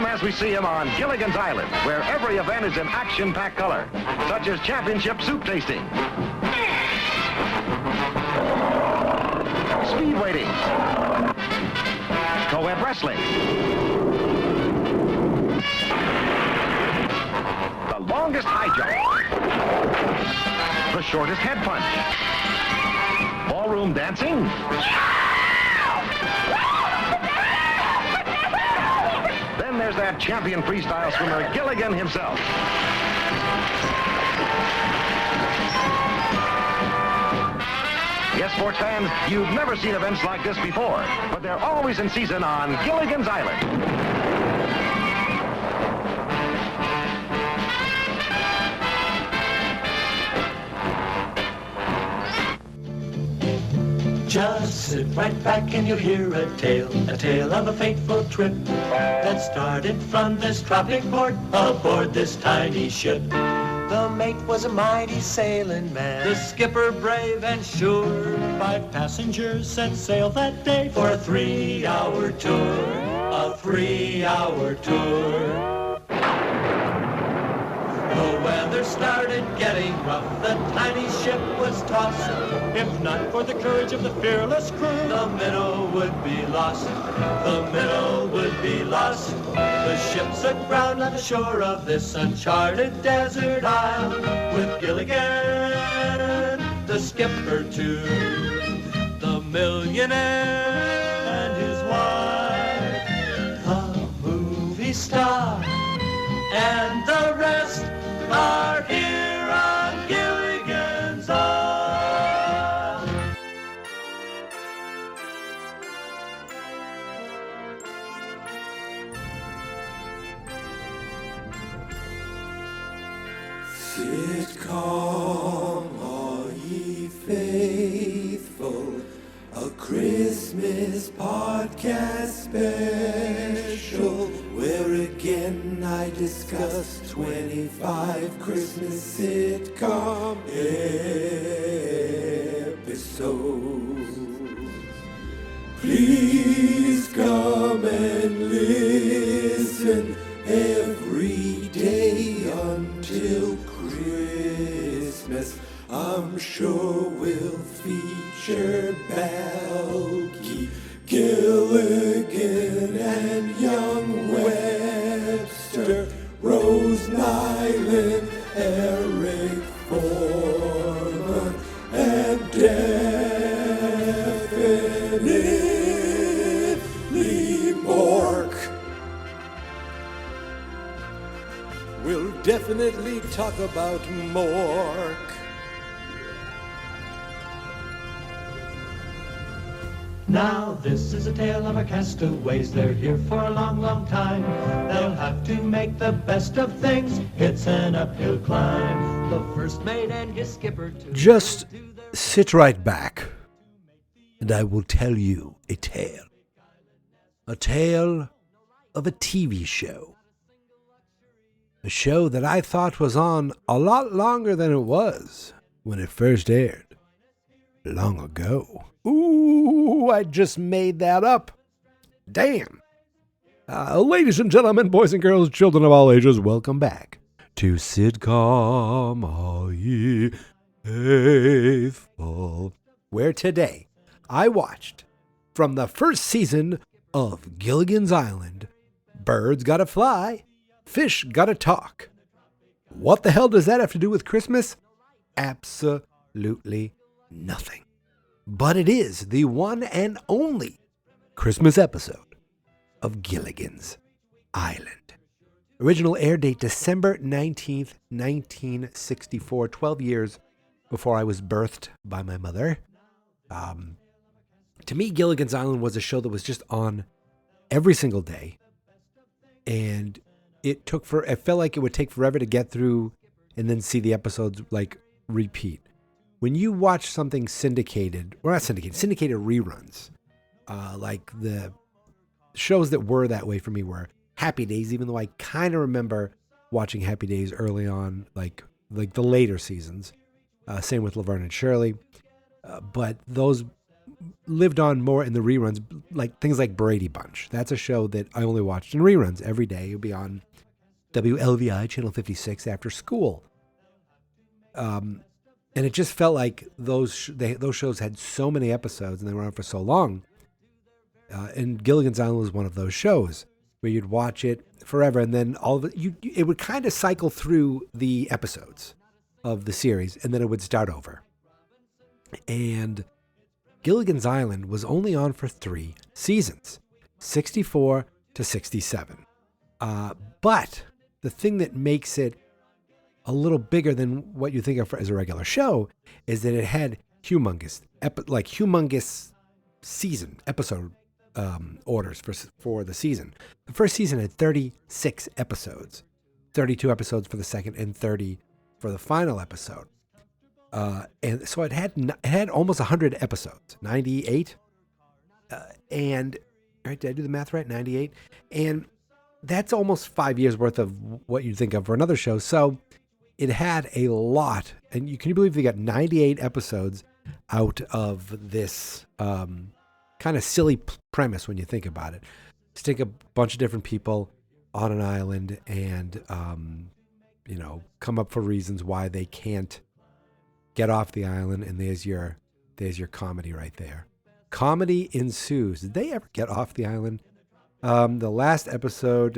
him as we see him on Gilligan's Island, where every event is in action-packed color, such as championship soup tasting, speed waiting, co-ed wrestling, the longest high jump, the shortest head punch, ballroom dancing, then there's that champion freestyle swimmer Gilligan himself. Yes, sports fans, you've never seen events like this before, but they're always in season on Gilligan's Island. Just sit right back and you'll hear a tale of a fateful trip that started from this tropic port aboard this tiny ship. The mate was a mighty sailing man, the skipper brave and sure. 5 passengers set sail that day for a 3-hour tour, a 3-hour tour. The weather started getting rough, the tiny ship was tossed. If not for the courage of the fearless crew, the minnow would be lost, the minnow would be lost. The ship's aground on the shore of this uncharted desert isle, with Gilligan, the skipper too, the millionaire and his wife, the movie star, and the rest are here on Gilligan's Isle. Sitcom, are ye faithful? A Christmas podcast special, where again I discuss 25 Christmas sitcom episodes. Please come and listen every day until Christmas. I'm sure we'll feature Balky, Gilligan, and young Webster, Rose Nyland, Eric Foreman, and definitely Mork. We'll definitely talk about Mork. Now this is a tale of our castaways. They're here for a long, long time. They'll have to make the best of things. It's an uphill climb. The first mate and his skipper too. Just sit right back, and I will tell you a tale. A tale of a TV show. A show that I thought was on a lot longer than it was when it first aired. Long ago. Ooh, I just made that up. Damn. Ladies and gentlemen, boys and girls, children of all ages, welcome back to Sitcom, Are Ye Faithful, where today I watched from the first season of Gilligan's Island, Birds Gotta Fly, Fish Gotta Talk. What the hell does that have to do with Christmas? Absolutely nothing. But it is the one and only Christmas episode of Gilligan's Island. Original air date December 19th, 1964, 12 years before I was birthed by my mother. To me, Gilligan's Island was a show that was just on every single day. And it felt like it would take forever to get through and then see the episodes like repeat. When you watch something syndicated reruns, like the shows that were that way for me were Happy Days, even though I kind of remember watching Happy Days early on, like the later seasons. Same with Laverne and Shirley. But those lived on more in the reruns, like things like Brady Bunch. That's a show that I only watched in reruns every day. It would be on WLVI Channel 56 after school. And it just felt like those shows had so many episodes and they were on for so long. And Gilligan's Island was one of those shows where you'd watch it forever, and then all of it, it would kind of cycle through the episodes of the series, and then it would start over. And Gilligan's Island was only on for 3 seasons, 64 to 67. But the thing that makes it a little bigger than what you think of as a regular show is that it had humongous season episode orders for the season. The first season had 36 episodes, 32 episodes for the second, and 30 for the final episode. And so it had almost 100 episodes, 98. And right, did I do the math right? 98, and that's almost 5 years worth of what you'd think of for another show. So it had a lot, and can you believe they got 98 episodes out of this kind of silly premise when you think about it? Stick a bunch of different people on an island and, come up for reasons why they can't get off the island, and there's your comedy right there. Comedy ensues. Did they ever get off the island? The last episode,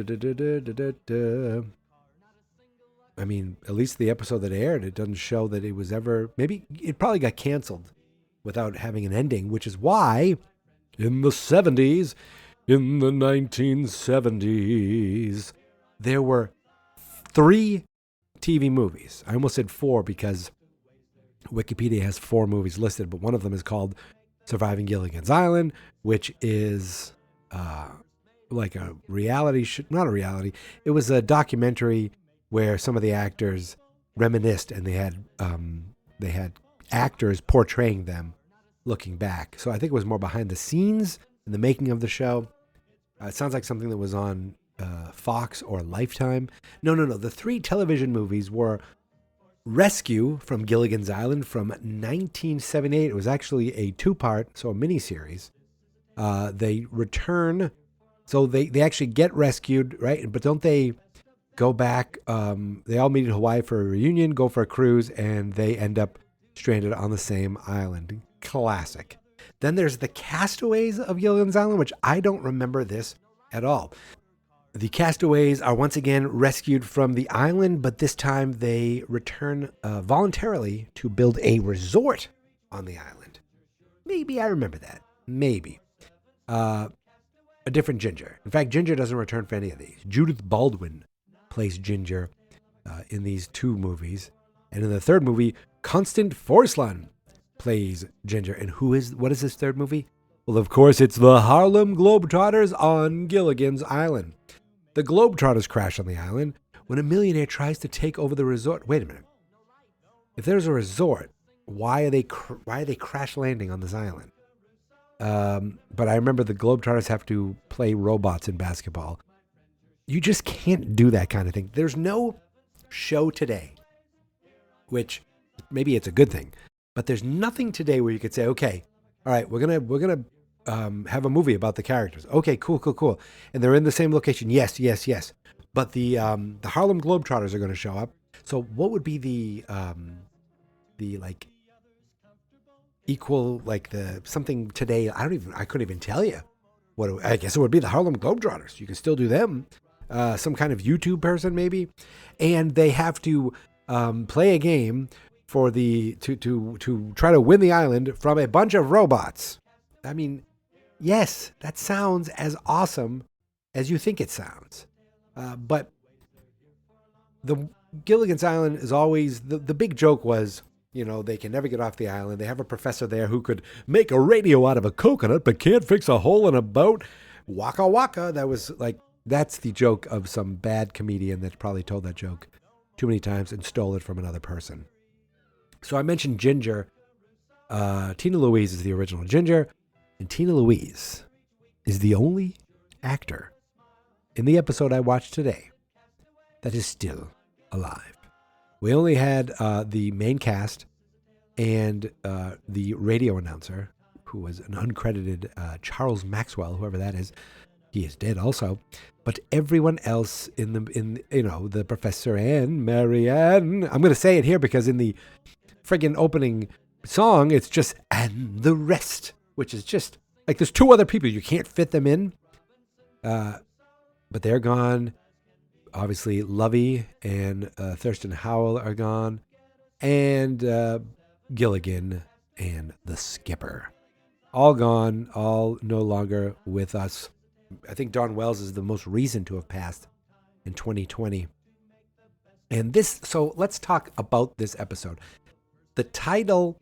I mean, at least the episode that aired, it doesn't show that it was ever, maybe it probably got canceled without having an ending, which is why in the 1970s, there were 3 TV movies. I almost said 4 because Wikipedia has 4 movies listed, but one of them is called Surviving Gilligan's Island, which is like a reality not a reality. It was a documentary where some of the actors reminisced, and they had actors portraying them looking back. So I think it was more behind the scenes in the making of the show. It sounds like something that was on Fox or Lifetime. No. The 3 television movies were Rescue from Gilligan's Island from 1978. It was actually a 2-part, so a miniseries. They return, so they actually get rescued, right? But don't they go back? They all meet in Hawaii for a reunion, go for a cruise, and they end up stranded on the same island. Classic. Then there's the Castaways of Gilligan's Island, which I don't remember this at all. The castaways are once again rescued from the island, but this time they return voluntarily to build a resort on the island. Maybe I remember that. Maybe. A different Ginger. In fact, Ginger doesn't return for any of these. Judith Baldwin plays Ginger in these 2 movies. And in the 3rd movie, Constant Forsland plays Ginger. And what is this 3rd movie? Well, of course, it's the Harlem Globetrotters on Gilligan's Island. The Globetrotters crash on the island when a millionaire tries to take over the resort. Wait a minute. If there's a resort, why are they crash landing on this island? But I remember the Globetrotters have to play robots in basketball. You just can't do that kind of thing. There's no show today, which maybe it's a good thing, but there's nothing today where you could say, okay, all right, we're gonna have a movie about the characters. Okay, cool. And they're in the same location. Yes. But the Harlem Globetrotters are going to show up. So what would be the like equal, like the something today? I couldn't even tell you what. I guess it would be the Harlem Globetrotters. You can still do them. Some kind of YouTube person maybe, and they have to play a game for to try to win the island from a bunch of robots. I mean, yes, that sounds as awesome as you think it sounds. But the Gilligan's Island is always, the big joke was, they can never get off the island. They have a professor there who could make a radio out of a coconut, but can't fix a hole in a boat. Waka waka. That's the joke of some bad comedian that probably told that joke too many times and stole it from another person. So I mentioned Ginger. Tina Louise is the original Ginger. And Tina Louise is the only actor in the episode I watched today that is still alive. We only had the main cast and the radio announcer, who was an uncredited Charles Maxwell, whoever that is. He is dead also. But everyone else the Professor and Marianne, I'm going to say it here because in the friggin' opening song, it's just, and the rest, which is just, like, there's two other people. You can't fit them in. But they're gone. Obviously, Lovey and Thurston Howell are gone. And Gilligan and the Skipper. All gone, all no longer with us. I think Dawn Wells is the most recent to have passed in 2020. And so let's talk about this episode. The title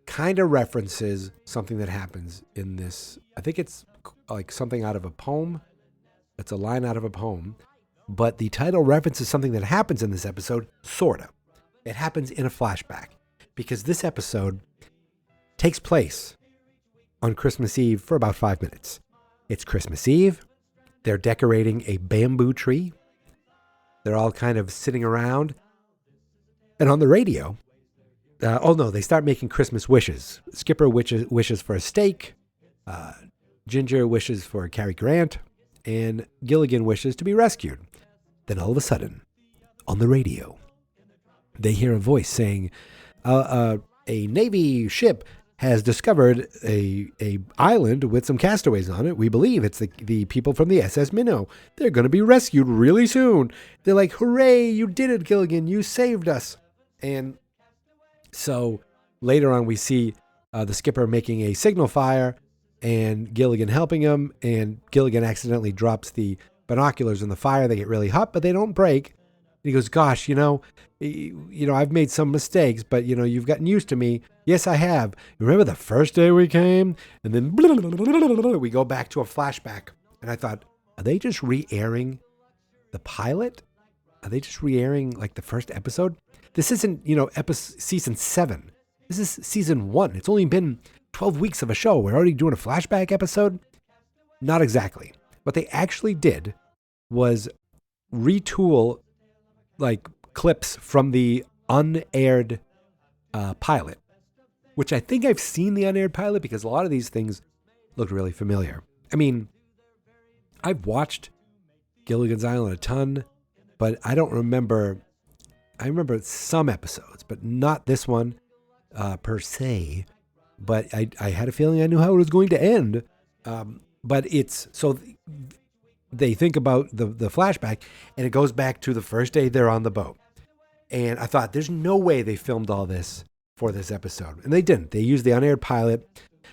kind of references something that happens in this. I think it's like something out of a poem. It's a line out of a poem. But the title references something that happens in this episode, sort of. It happens in a flashback. Because this episode takes place on Christmas Eve for about 5 minutes. It's Christmas Eve. They're decorating a bamboo tree. They're all kind of sitting around. And on the radio, they start making Christmas wishes. Skipper wishes for a steak. Ginger wishes for Cary Grant. And Gilligan wishes to be rescued. Then all of a sudden, on the radio, they hear a voice saying, a Navy ship has discovered a island with some castaways on it. We believe it's the people from the SS Minnow. They're going to be rescued really soon. They're like, hooray, you did it, Gilligan. You saved us. And so later on, we see the skipper making a signal fire and Gilligan helping him. And Gilligan accidentally drops the binoculars in the fire. They get really hot, but they don't break. And he goes, gosh, I've made some mistakes, but, you've gotten used to me. Yes, I have. Remember the first day we came? And then we go back to a flashback. And I thought, are they just re-airing the pilot? Are they just re-airing like the first episode? This isn't, season 7. This is season 1. It's only been 12 weeks of a show. We're already doing a flashback episode? Not exactly. What they actually did was retool like clips from the unaired pilot, which I think I've seen the unaired pilot because a lot of these things look really familiar. I mean, I've watched Gilligan's Island a ton, but I don't remember. I remember some episodes, but not this one per se. But I had a feeling I knew how it was going to end. But it's so they think about the flashback, and it goes back to the first day they're on the boat. And I thought, there's no way they filmed all this for this episode. And they didn't. They used the unaired pilot.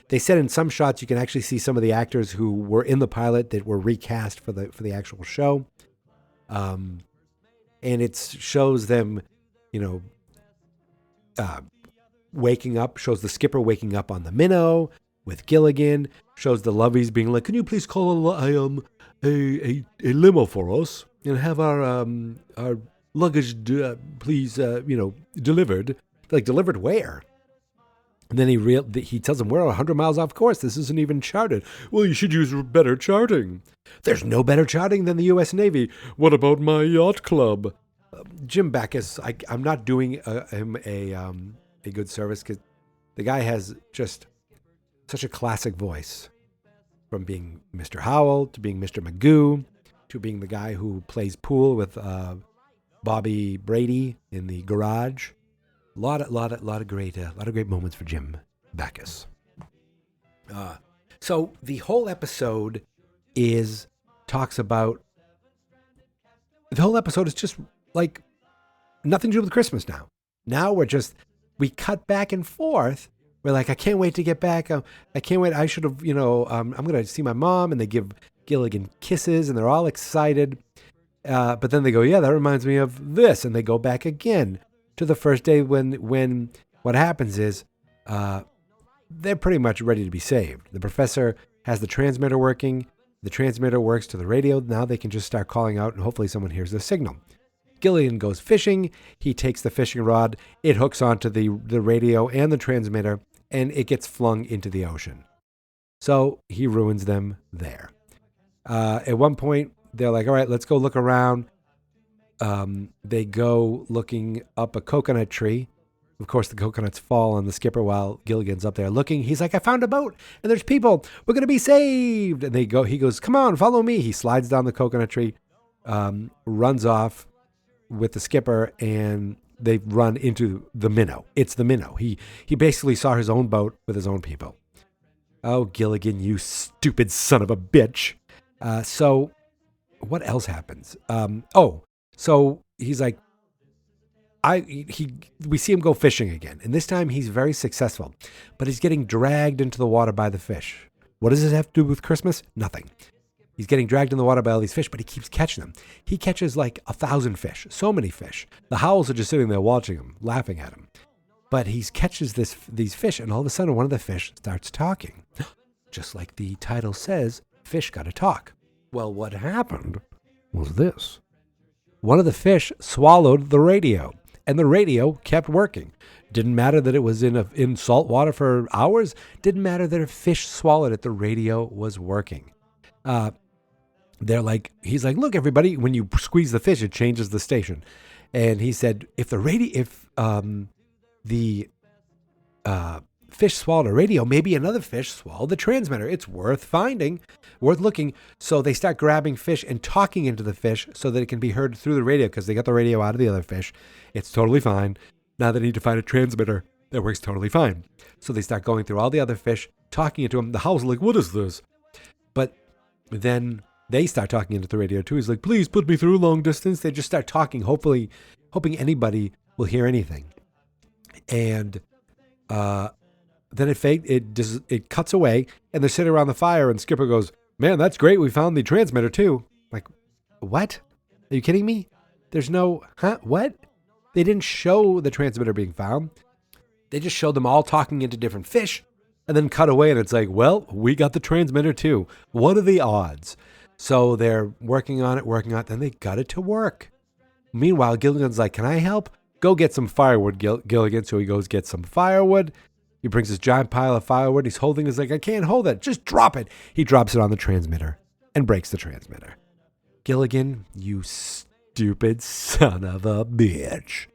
They said in some shots you can actually see some of the actors who were in the pilot that were recast for the actual show. And it shows them, waking up, shows the skipper waking up on the Minnow with Gilligan, shows the Loveys being like, can you please call a limo for us and have our luggage, please, delivered. Like, delivered where? And then he tells them, we're 100 miles off course. This isn't even charted. Well, you should use better charting. There's no better charting than the U.S. Navy. What about my yacht club? Jim Backus, I'm not doing him a good service because the guy has just such a classic voice. From being Mr. Howell to being Mr. Magoo to being the guy who plays pool with Bobby Brady in the garage. A lot of great moments for Jim Backus. So the whole episode is just like nothing to do with Christmas now. Now we cut back and forth. We're like, I can't wait to get back. I can't wait. I should have, I'm going to see my mom. And they give Gilligan kisses and they're all excited. But then they go, yeah, that reminds me of this. And they go back again to the first day when what happens is they're pretty much ready to be saved. The professor has the transmitter working. The transmitter works to the radio. Now they can just start calling out and hopefully someone hears the signal. Gilligan goes fishing. He takes the fishing rod. It hooks onto the radio and the transmitter, and it gets flung into the ocean. So he ruins them there. At one point, they're like, all right, let's go look around. They go looking up a coconut tree, Of course, the coconuts fall on the skipper while Gilligan's up there looking. He's like, I found a boat and there's people. We're going to be saved. And he goes, come on, follow me. He slides down the coconut tree, runs off with the skipper, and they run into the minnow. It's the minnow. He basically saw his own boat with his own people. Oh, Gilligan, you stupid son of a bitch. So what else happens? So he's like, we see him go fishing again. And this time he's very successful, but he's getting dragged into the water by the fish. What does it have to do with Christmas? Nothing. He's getting dragged in the water by all these fish, but he keeps catching them. He catches like 1,000 fish, so many fish. The howls are just sitting there watching him, laughing at him. But he catches these fish, and all of a sudden one of the fish starts talking. Just like the title says, fish gotta talk. Well, what happened was this. One of the fish swallowed the radio, and the radio kept working. Didn't matter that it was in salt water for hours. Didn't matter that a fish swallowed it. The radio was working. He's like, look, everybody, when you squeeze the fish, it changes the station. And he said, if the fish swallowed a radio, maybe another fish swallowed the transmitter. It's worth finding, worth looking. So they start grabbing fish and talking into the fish so that it can be heard through the radio, because they got the radio out of the other fish. It's totally fine. Now they need to find a transmitter that works totally fine. So they start going through all the other fish, talking into them. The howls are like, what is this? But then they start talking into the radio too. He's like, please put me through long distance. They just start talking, hoping anybody will hear anything. And then it cuts away, and they're sitting around the fire, and Skipper goes, man, that's great. We found the transmitter too. Like, what? Are you kidding me? There's no, what? They didn't show the transmitter being found. They just showed them all talking into different fish, and then cut away, and it's like, well, we got the transmitter too. What are the odds? So they're working on it, then they got it to work. Meanwhile, Gilligan's like, can I help? Go get some firewood, Gilligan. So he goes get some firewood. He brings this giant pile of firewood. He's holding it. He's like, I can't hold it. Just drop it. He drops it on the transmitter and breaks the transmitter. Gilligan, you stupid son of a bitch.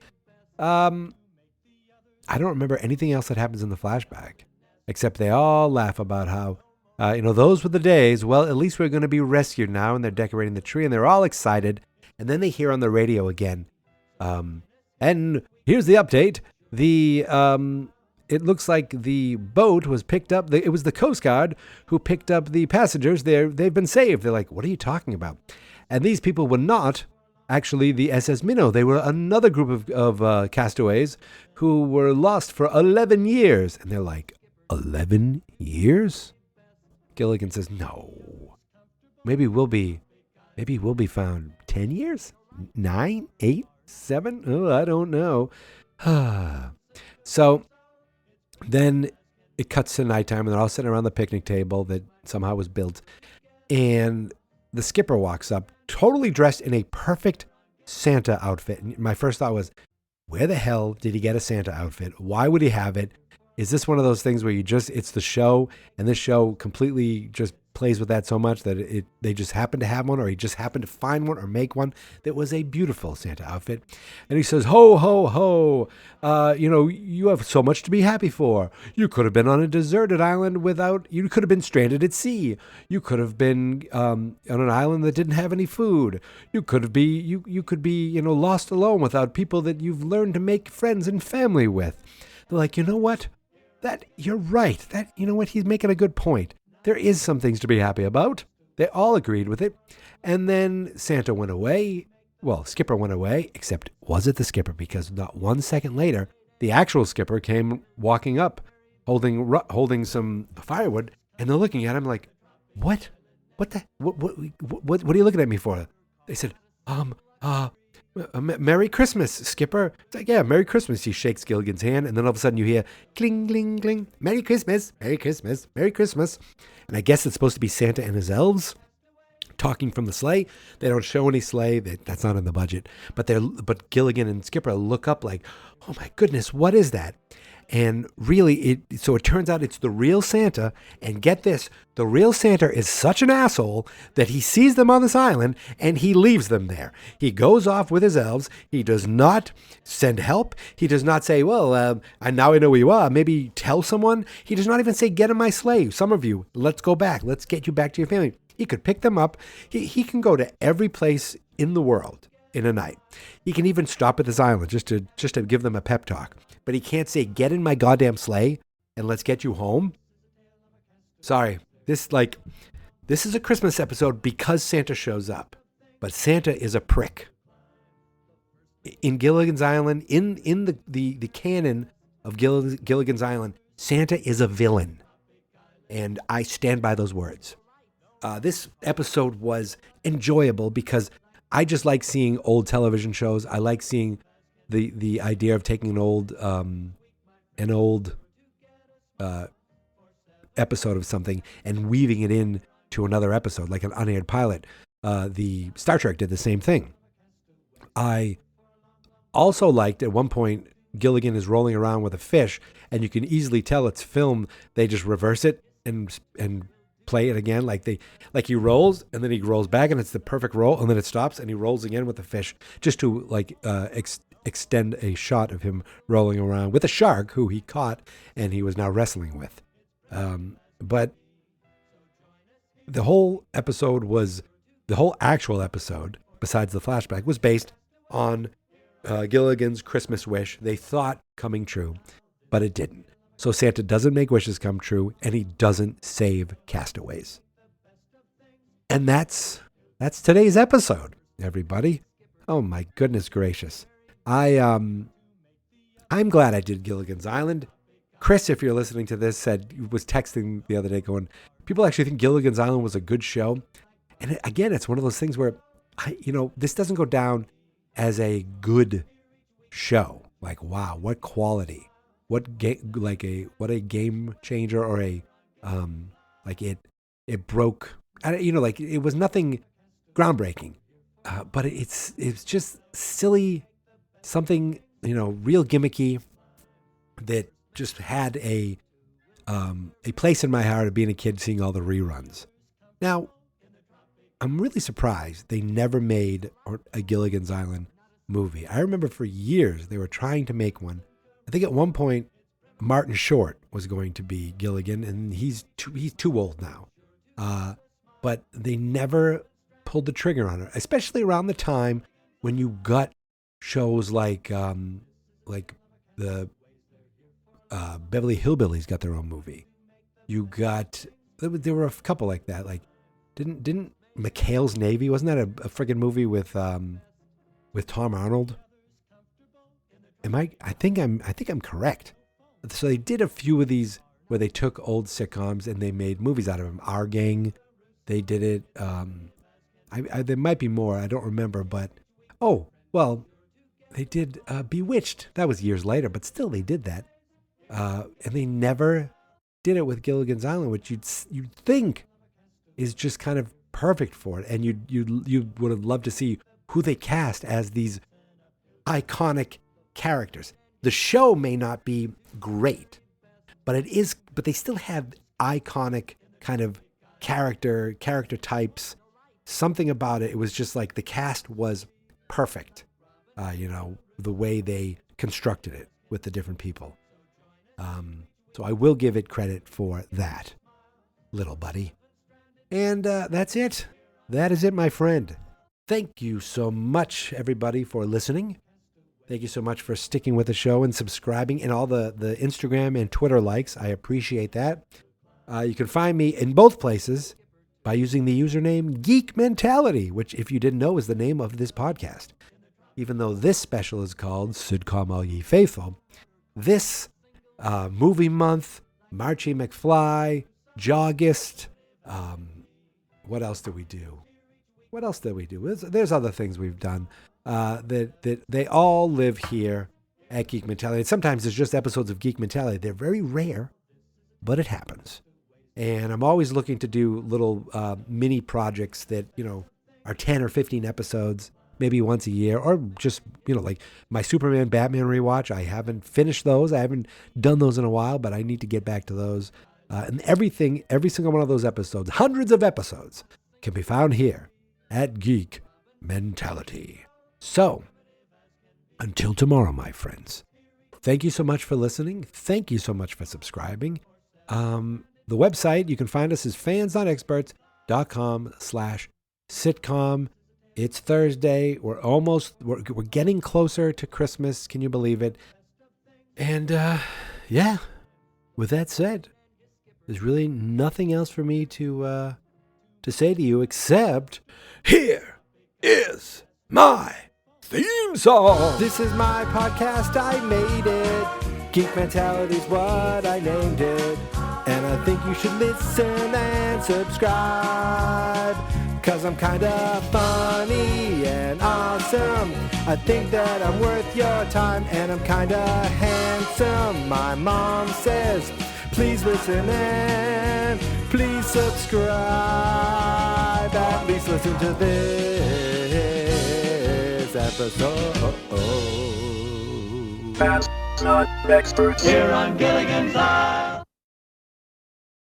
I don't remember anything else that happens in the flashback, except they all laugh about how, those were the days. Well, at least we're going to be rescued now, and they're decorating the tree, and they're all excited. And then they hear on the radio again, and here's the update. It looks like the boat was picked up. It was the Coast Guard who picked up the passengers. They've been saved. They're like, what are you talking about? And these people were not actually the SS Minnow. They were another group of castaways who were lost for 11 years. And they're like, 11 years? Gilligan says, no. Maybe we'll be found 10 years? 9? 8? 7? Oh, I don't know. So then it cuts to nighttime, and they're all sitting around the picnic table that somehow was built. And the skipper walks up, totally dressed in a perfect Santa outfit. And my first thought was, where the hell did he get a Santa outfit? Why would he have it? Is this one of those things where it's the show, and this show completely just plays with that so much that they just happen to have one, or he just happened to find one or make one that was a beautiful Santa outfit? And he says, ho, ho, ho, you have so much to be happy for. You could have been on a deserted island you could have been stranded at sea. You could have been on an island that didn't have any food. You could be lost alone without people that you've learned to make friends and family with. They're like, you know what? You're right. He's making a good point. There is some things to be happy about. They all agreed with it. And then Santa went away. Well, Skipper went away, except was it the Skipper? Because not 1 second later, the actual Skipper came walking up, holding some firewood, and they're looking at him like, what? What are you looking at me for? They said, Merry Christmas, Skipper. It's like, yeah, Merry Christmas. He shakes Gilligan's hand, and then all of a sudden you hear cling, cling, cling. Merry Christmas, Merry Christmas, Merry Christmas. And I guess it's supposed to be Santa and his elves talking from the sleigh. They don't show any sleigh. That's not in the budget. But Gilligan and Skipper look up like, oh my goodness, what is that? And really, so it turns out it's the real Santa. And get this, the real Santa is such an asshole that he sees them on this island and he leaves them there. He goes off with his elves. He does not send help. He does not say, well, now I know where you are. Maybe tell someone. He does not even say, get in my sleigh. Some of you, let's go back. Let's get you back to your family. He could pick them up. He can go to every place in the world in a night. He can even stop at this island just to give them a pep talk. But he can't say, get in my goddamn sleigh and let's get you home. Sorry. This is a Christmas episode because Santa shows up. But Santa is a prick. In Gilligan's Island, in the canon of Gilligan's Island, Santa is a villain. And I stand by those words. This episode was enjoyable because I just like seeing old television shows. I like seeing the idea of taking an old episode of something and weaving it in to another episode, like an unaired pilot. The Star Trek did the same thing. I also liked at one point Gilligan is rolling around with a fish, and you can easily tell it's film. They just reverse it and play it again, like he rolls and then he rolls back and it's the perfect roll, and then it stops and he rolls again with the fish, just to extend a shot of him rolling around with a shark who he caught and he was now wrestling with. But the whole actual episode, besides the flashback, was based on Gilligan's Christmas wish they thought coming true, but it didn't. So Santa doesn't make wishes come true, and he doesn't save castaways. And that's today's episode, everybody. Oh my goodness gracious. I'm glad I did Gilligan's Island. Chris, if you're listening to this, was texting the other day going, people actually think Gilligan's Island was a good show. And again, it's one of those things where this doesn't go down as a good show. Like, wow, what quality. What a game changer, or it broke. It was nothing groundbreaking, but it's just silly, something real gimmicky that just had a place in my heart of being a kid seeing all the reruns. Now, I'm really surprised they never made a Gilligan's Island movie. I remember for years they were trying to make one. I think at one point, Martin Short was going to be Gilligan, and he's too old now. But they never pulled the trigger on it, especially around the time when you got shows like the Beverly Hillbillies got their own movie. There were a couple like that. Like, didn't McHale's Navy, wasn't that a friggin' movie with Tom Arnold? I think I'm correct. So they did a few of these where they took old sitcoms and they made movies out of them. Our Gang, they did it. There might be more. I don't remember. But they did Bewitched. That was years later, but still they did that. And they never did it with Gilligan's Island, which you'd think is just kind of perfect for it. And you would have loved to see who they cast as these iconic characters. The show may not be great, but they still have iconic kind of character types. Something about it. It was just like the cast was perfect. The way they constructed it with the different people. So I will give it credit for that, little buddy. And that's it. That is it, my friend. Thank you so much, everybody, for listening. Thank you so much for sticking with the show and subscribing and all the Instagram and Twitter likes. I appreciate that. You can find me in both places by using the username Geek Mentality, which, if you didn't know, is the name of this podcast. Even though this special is called Sitcom All Ye Faithful, this movie month, Marchie McFly, Jawgist, what else do we do? There's other things we've done. That they all live here at Geek Mentality. And sometimes it's just episodes of Geek Mentality. They're very rare, but it happens. And I'm always looking to do little mini projects that, are 10 or 15 episodes. maybe once a year, or just, like my Superman, Batman rewatch. I haven't finished those. I haven't done those in a while, but I need to get back to those. And every single one of those episodes, hundreds of episodes, can be found here at Geek Mentality. So, until tomorrow, my friends, thank you so much for listening. Thank you so much for subscribing. The website, you can find us is fansnotexperts.com/sitcom. It's Thursday. We're getting closer to Christmas. Can you believe it? And with that said, there's really nothing else for me to say to you except, here is my theme song. This is my podcast. I made it. Geek Mentality's what I named it. And I think you should listen and subscribe, 'cause I'm kinda funny and awesome. I think that I'm worth your time, and I'm kinda handsome. My mom says, please listen and please subscribe. At least listen to this episode. Fans Not Experts here on Gilligan's Island.